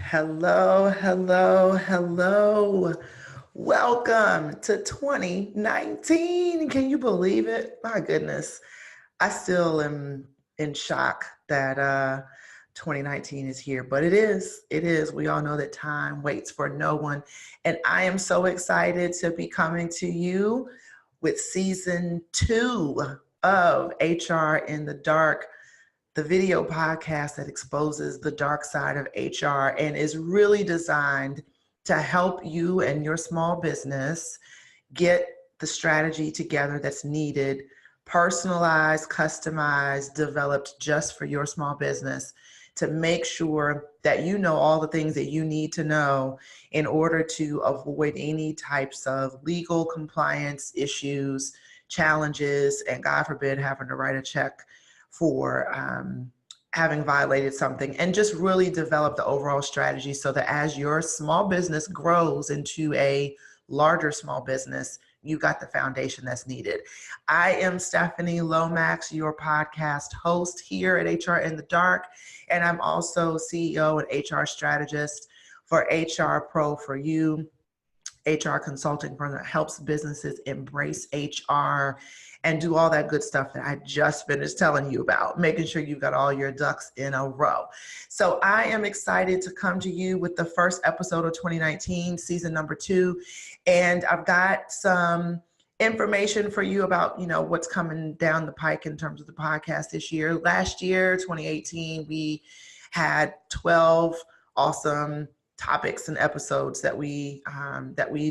Hello, hello, hello. Welcome to 2019. Can you believe it? My goodness. I still am in shock that 2019 is here, but it is. It is. We all know that time waits for no one. And I am so excited to be coming to you with season 2 of HR in the Dark, the video podcast that exposes the dark side of HR and is really designed to help you and your small business get the strategy together that's needed, personalized, customized, developed just for your small business to make sure that you know all the things that you need to know in order to avoid any types of legal compliance issues, challenges, and God forbid having to write a check for having violated something, and just really develop the overall strategy so that as your small business grows into a larger small business, you got the foundation that's needed. I am Stephanie Lomax, your podcast host here at HR in the Dark, and I'm also CEO and HR strategist for HR Pro for You, HR consulting firm that helps businesses embrace HR and do all that good stuff that I just finished telling you about, making sure you've got all your ducks in a row. So I am excited to come to you with the first episode of 2019, season number 2. And I've got some information for you about, what's coming down the pike in terms of the podcast this year. Last year, 2018, we had 12 awesome topics and episodes that we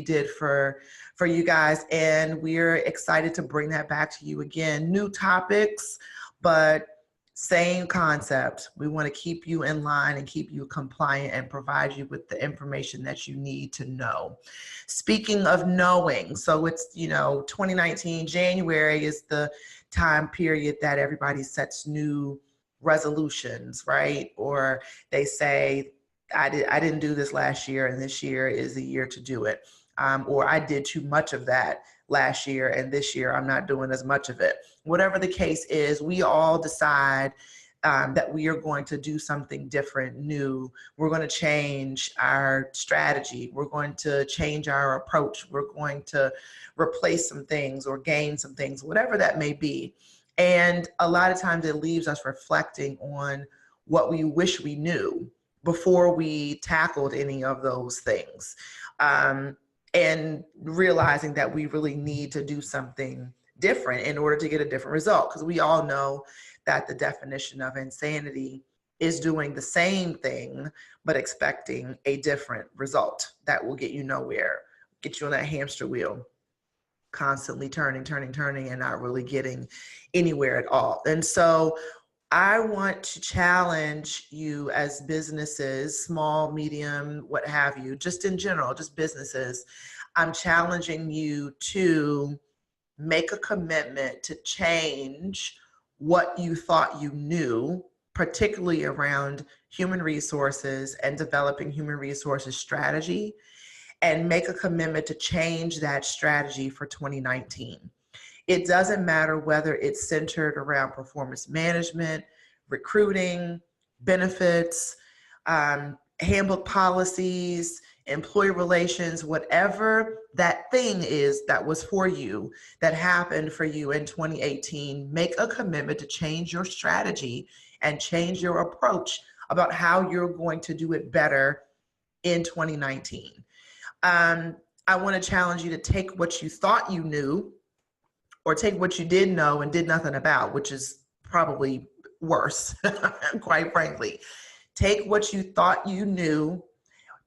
did for you guys, and we're excited to bring that back to you again. New topics, but same concept. We want to keep you in line and keep you compliant and provide you with the information that you need to know. Speaking of knowing, so it's 2019 January is the time period that everybody sets new resolutions, right? Or they say, I didn't do this last year, and this year is the year to do it. Or I did too much of that last year, and this year I'm not doing as much of it. Whatever the case is, we all decide that we are going to do something different, new. We're going to change our strategy. We're going to change our approach. We're going to replace some things or gain some things, whatever that may be. And a lot of times it leaves us reflecting on what we wish we knew before we tackled any of those things, and realizing that we really need to do something different in order to get a different result. Because we all know that the definition of insanity is doing the same thing, but expecting a different result that will get you nowhere, get you on that hamster wheel, constantly turning, and not really getting anywhere at all. And so I want to challenge you as businesses, small, medium, what have you, just in general, just businesses. I'm challenging you to make a commitment to change what you thought you knew, particularly around human resources and developing human resources strategy, and make a commitment to change that strategy for 2019. It doesn't matter whether it's centered around performance management, recruiting, benefits, handbook policies, employee relations, whatever that thing is that was for you, that happened for you in 2018, make a commitment to change your strategy and change your approach about how you're going to do it better in 2019. I want to challenge you to take what you thought you knew, or take what you did know and did nothing about, which is probably worse, quite frankly. Take what you thought you knew,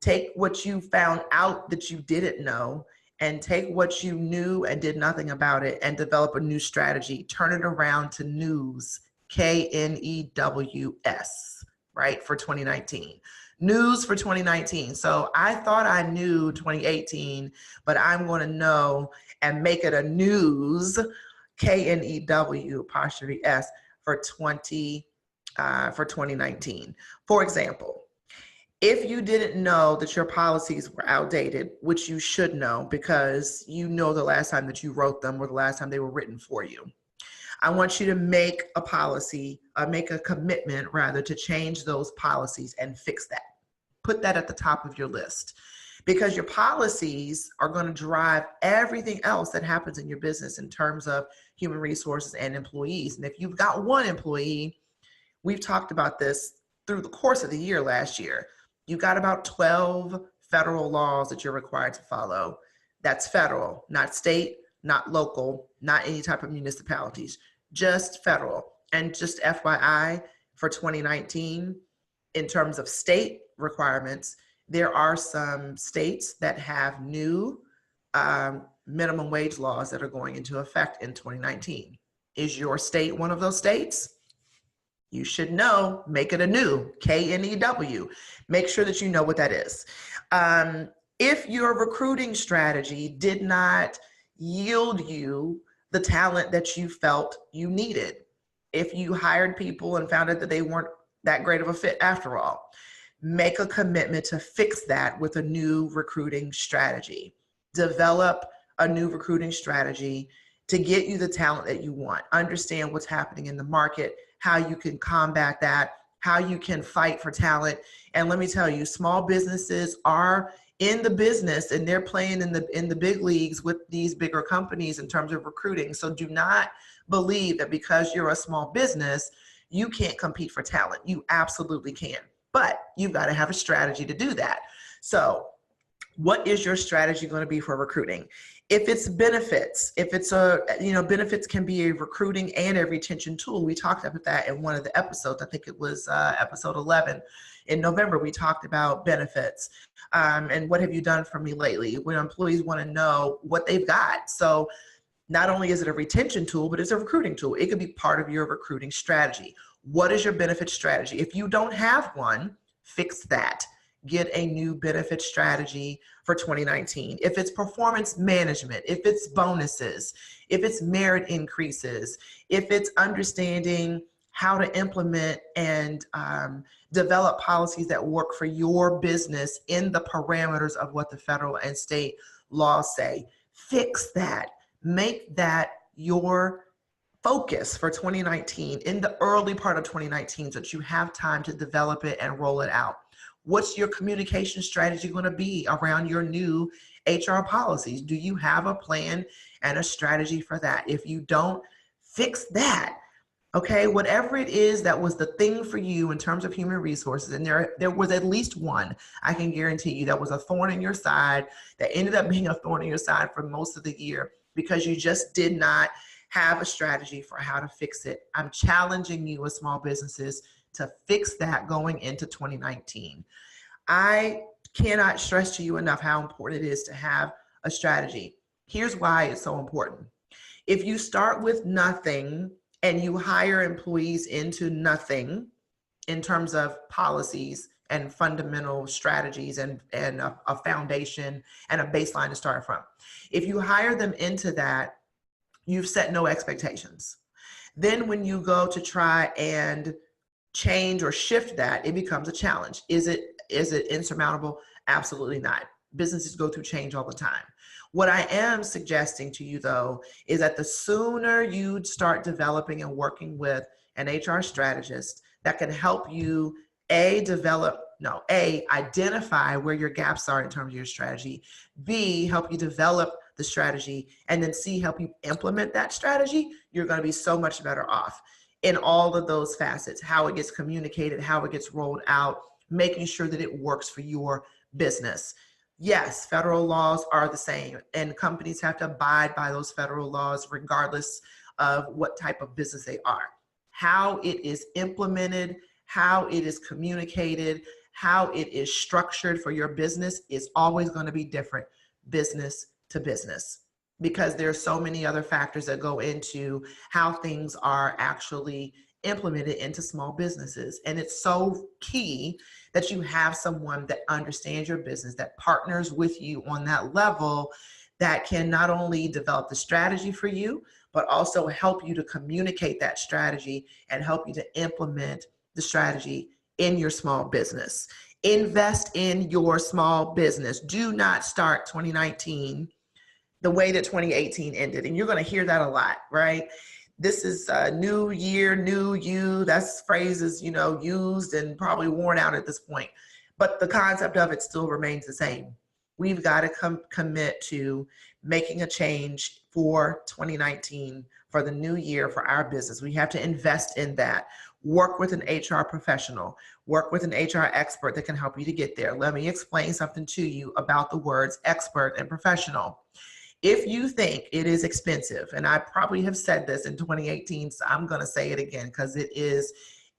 take what you found out that you didn't know, and take what you knew and did nothing about it and develop a new strategy. Turn it around to news, KNEWS, right, for 2019. News for 2019. So I thought I knew 2018, but I'm going to know and make it a news, KNEW apostrophe S, for 2019. For example, if you didn't know that your policies were outdated, which you should know because you know the last time that you wrote them or the last time they were written for you, I want you to make a policy, make a commitment rather, to change those policies and fix that. Put that at the top of your list, because your policies are going to drive everything else that happens in your business in terms of human resources and employees. And if you've got one employee, we've talked about this through the course of the year last year, you've got about 12 federal laws that you're required to follow. That's federal, not state, not local, not any type of municipalities, just federal. And just FYI, for 2019, in terms of state requirements, there are some states that have new minimum wage laws that are going into effect in 2019. Is your state one of those states? You should know, make it a new, KNEW. Make sure that you know what that is. If your recruiting strategy did not yield you the talent that you felt you needed, if you hired people and found out that they weren't that great of a fit after all, make a commitment to fix that with a new recruiting strategy. Develop a new recruiting strategy to get you the talent that you want. Understand what's happening in the market, how you can combat that, how you can fight for talent. And let me tell you, small businesses are in the business and they're playing in the big leagues with these bigger companies in terms of recruiting. So do not believe that because you're a small business, you can't compete for talent. You absolutely can, but you've got to have a strategy to do that. So what is your strategy going to be for recruiting? If it's benefits, if it's benefits can be a recruiting and a retention tool. We talked about that in one of the episodes. I think it was episode 11 in November. We talked about benefits and what have you done for me lately, when employees want to know what they've got. So not only is it a retention tool, but it's a recruiting tool. It could be part of your recruiting strategy. What is your benefit strategy? If you don't have one, fix that. Get a new benefit strategy for 2019. If it's performance management, if it's bonuses, if it's merit increases, if it's understanding how to implement and develop policies that work for your business in the parameters of what the federal and state laws say, fix that. Make that your focus for 2019, in the early part of 2019, so that you have time to develop it and roll it out. What's your communication strategy going to be around your new HR policies? Do you have a plan and a strategy for that? If you don't, fix that. Okay, whatever it is that was the thing for you in terms of human resources, and there was at least one, I can guarantee you, that was a thorn in your side, that ended up being a thorn in your side for most of the year because you just did not have a strategy for how to fix it. I'm challenging you as small businesses to fix that going into 2019. I cannot stress to you enough how important it is to have a strategy. Here's why it's so important. If you start with nothing and you hire employees into nothing in terms of policies and fundamental strategies and a foundation and a baseline to start from, if you hire them into that, you've set no expectations. Then when you go to try and change or shift that, it becomes a challenge. Is it insurmountable? Absolutely not. Businesses go through change all the time. What I am suggesting to you, though, is that the sooner you start developing and working with an HR strategist that can help you identify where your gaps are in terms of your strategy, B, help you develop the strategy, and then C, help you implement that strategy, you're going to be so much better off in all of those facets: how it gets communicated, how it gets rolled out, making sure that it works for your business. Yes, federal laws are the same, and companies have to abide by those federal laws regardless of what type of business they are. How it is implemented, how it is communicated, how it is structured for your business is always going to be different business to business, because there are so many other factors that go into how things are actually implemented into small businesses. And it's so key that you have someone that understands your business, that partners with you on that level, that can not only develop the strategy for you, but also help you to communicate that strategy and help you to implement the strategy in your small business. Invest in your small business. Do not start 2019 the way that 2018 ended. And you're going to hear that a lot, right? This is a new year, new you. That's phrases, used and probably worn out at this point. but the concept of it still remains the same. We've got to commit to making a change for 2019, for the new year, for our business. We have to invest in that. Work with an HR professional, work with an HR expert that can help you to get there. Let me explain something to you about the words expert and professional. If you think it is expensive, and I probably have said this in 2018, so I'm going to say it again because it is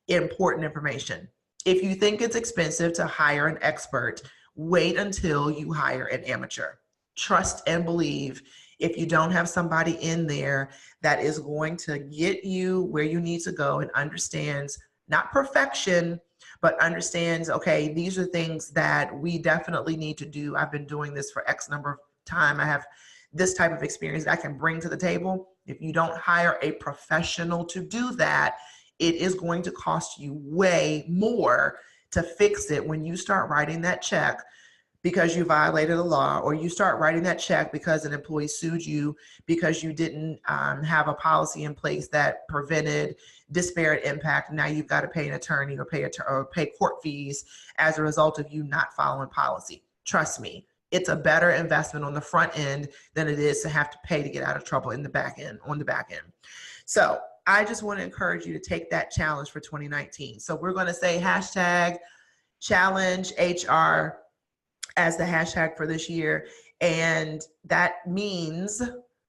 important information. If you think it's expensive to hire an expert, wait until you hire an amateur. Trust and believe. If you don't have somebody in there that is going to get you where you need to go and understands not perfection, but understands, okay, these are things that we definitely need to do. I've been doing this for X number of time. I have this type of experience that I can bring to the table. If you don't hire a professional to do that, it is going to cost you way more to fix it when you start writing that check because you violated a law, or you start writing that check because an employee sued you because you didn't have a policy in place that prevented disparate impact. Now you've got to pay an attorney or pay court fees as a result of you not following policy. Trust me, it's a better investment on the front end than it is to have to pay to get out of trouble on the back end. So I just want to encourage you to take that challenge for 2019. So we're going to say hashtag challenge HR as the hashtag for this year. And that means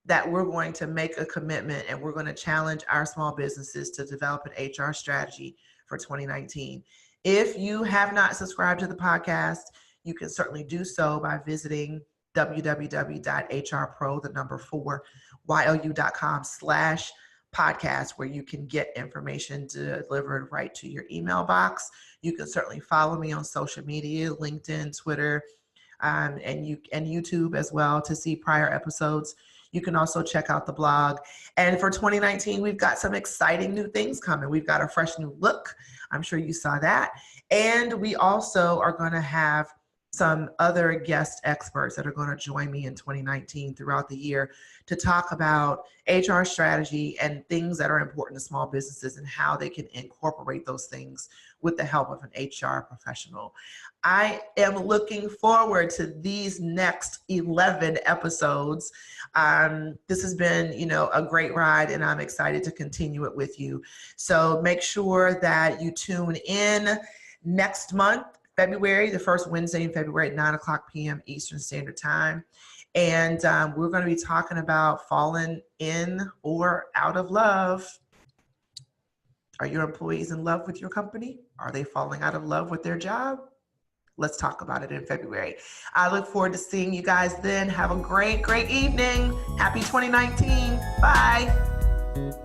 that we're going to make a commitment and we're going to challenge our small businesses to develop an HR strategy for 2019. If you have not subscribed to the podcast, you can certainly do so by visiting www.hr4you.com/podcast, where you can get information delivered right to your email box. You can certainly follow me on social media, LinkedIn, Twitter, and YouTube as well to see prior episodes. You can also check out the blog. And for 2019, we've got some exciting new things coming. We've got a fresh new look. I'm sure you saw that. And we also are going to have some other guest experts that are going to join me in 2019 throughout the year to talk about HR strategy and things that are important to small businesses and how they can incorporate those things with the help of an HR professional. I am looking forward to these next 11 episodes. This has been, a great ride, and I'm excited to continue it with you. So make sure that you tune in next month, February, the first Wednesday in February at 9:00 p.m. Eastern Standard Time. And we're going to be talking about falling in or out of love. Are your employees in love with your company? Are they falling out of love with their job? Let's talk about it in February. I look forward to seeing you guys then. Have a great, great evening. Happy 2019. Bye.